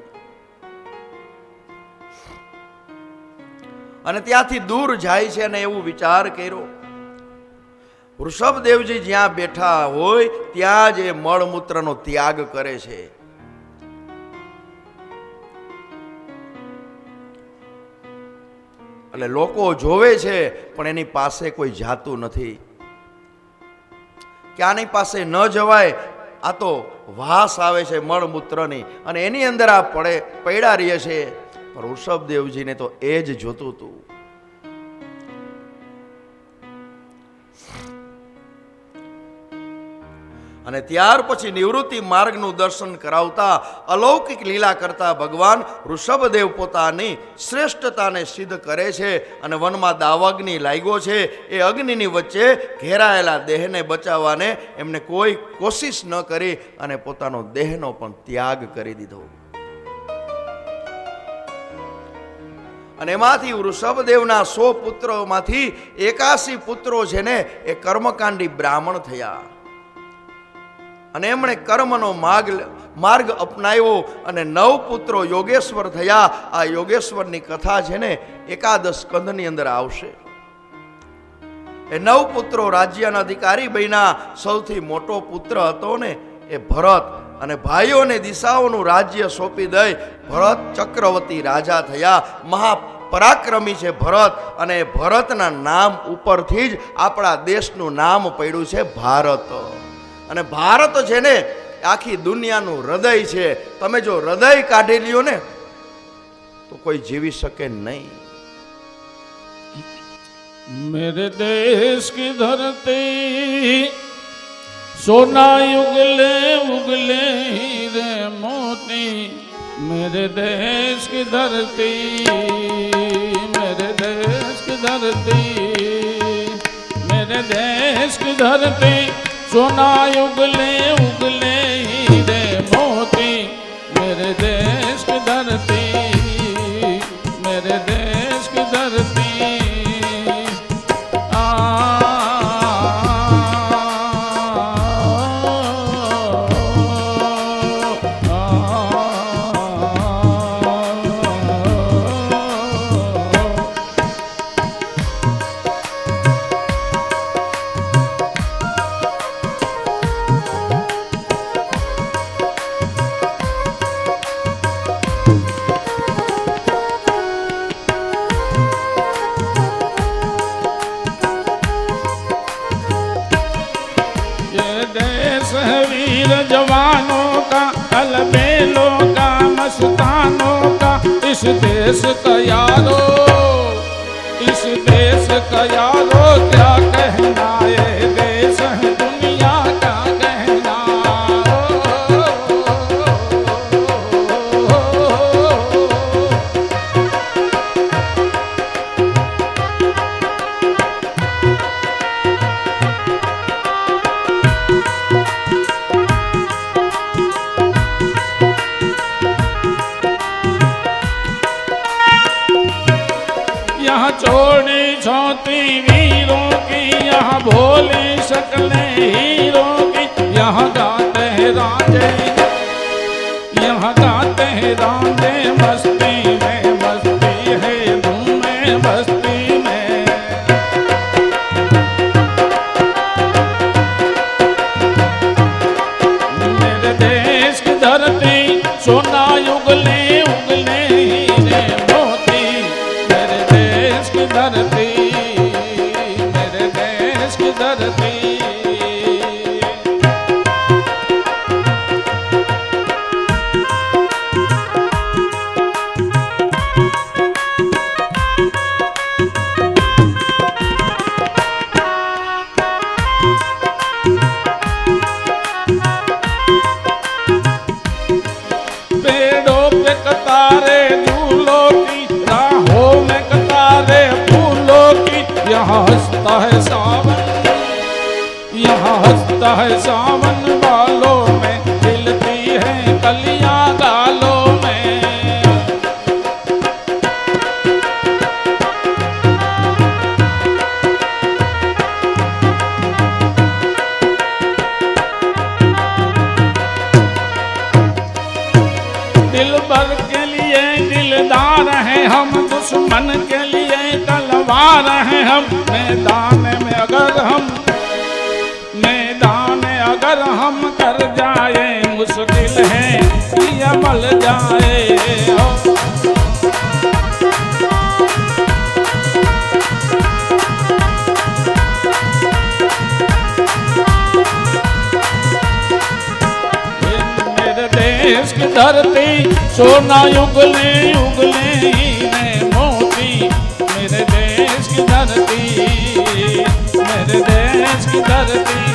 S1: અને ત્યાંથી દૂર જાય છે અને એવું વિચાર કર્યો. વૃષભદેવજી જ્યાં બેઠા હોય ત્યાં જ એ મળમૂત્રનો ત્યાગ કરે છે. એટલે લોકો જોવે છે પણ એની પાસે કોઈ જાતું નથી કે આની પાસે ન જવાય, આ તો વાસ આવે છે મળમૂત્રની અને એની અંદર આ પડ્યા રહે છે. પણ વૃષભદેવજીને તો એ જ જોતું હતું. અને ત્યાર પછી નિવૃત્તિ માર્ગનું દર્શન કરાવતા, અલૌકિક લીલા કરતા ભગવાન વૃષભદેવ પોતાની શ્રેષ્ઠતાને સિદ્ધ કરે છે. અને વનમાં દાવાગ્નિ લાગ્યો છે, એ અગ્નિની વચ્ચે ઘેરાયેલા દેહને બચાવવાને એમને કોઈ કોશિશ ન કરી અને પોતાનો દેહનો પણ ત્યાગ કરી દીધો. અને એમાંથી વૃષભદેવના 100 પુત્રોમાંથી 81 પુત્રો છે ને એ કર્મકાંડી બ્રાહ્મણ થયા અને એમણે કર્મનો માર્ગ અપનાવ્યો અને 9 પુત્રો યોગેશ્વર થયા. આ યોગેશ્વરની કથા છે ને એકાદશ સ્કંધની અંદર આવશે. એ 9 પુત્રો રાજ્યના અધિકારી બન્યા. સૌથી મોટો પુત્ર હતો ને એ ભરત, અને ભાઈઓને દિશાઓનું રાજ્ય સોંપી દઈ ભરત ચક્રવર્તી રાજા થયા. મહાપરાક્રમી છે ભરત, અને ભરતના નામ ઉપરથી જ આપણા દેશનું નામ પડ્યું છે ભારત. અને ભારત છે ને આખી દુનિયાનું હૃદય છે. તમે જો હૃદય કાઢી લ્યો ને તો કોઈ જીવી શકે નહીં.
S2: मेरे देश की धरती सोना उगले उगले हीरे मोती, मेरे देश की धरती, मेरे देश की धरती, मेरे देश की धरती सोना उगले उगले हीरे मोती, मेरे देश की धरती, मेरे देश की धरती. जवानों का अलबेलों का मस्तानों का इस देश का यारो, इस देश का यारो क्या कहना, ये देश है दुनिया का कहना. चोरी छोटी वीरों की, यहाँ भोली शक्लें हीरों की, यहाँ गाते हैं रांझे, यहाँ गाते हैं रांझे, मस्ती में मस्ती है बस्ती में। मेरे देश की धरती सोना उगले उगले हीरे मोती। मेरे देश की धरती, मेरे देश की धरती। पेड़ों पे कतारे झूलों की, राहों में कतारे फूलों की। यहाँ हंसता है सावन, यहाँ हंसता है सावन, बालों में खिलती है कलियां गालों में। दिल भर के लिए दिलदार हैं हम, दुश्मन के लिए तलवार हैं हम। मैदान अगर हम कर जाए, मुश्किल है कि अमल जाए। देश की धरती सोना उगले उगले हीरे मोती। मेरे देश की धरती, मेरे देश की धरती।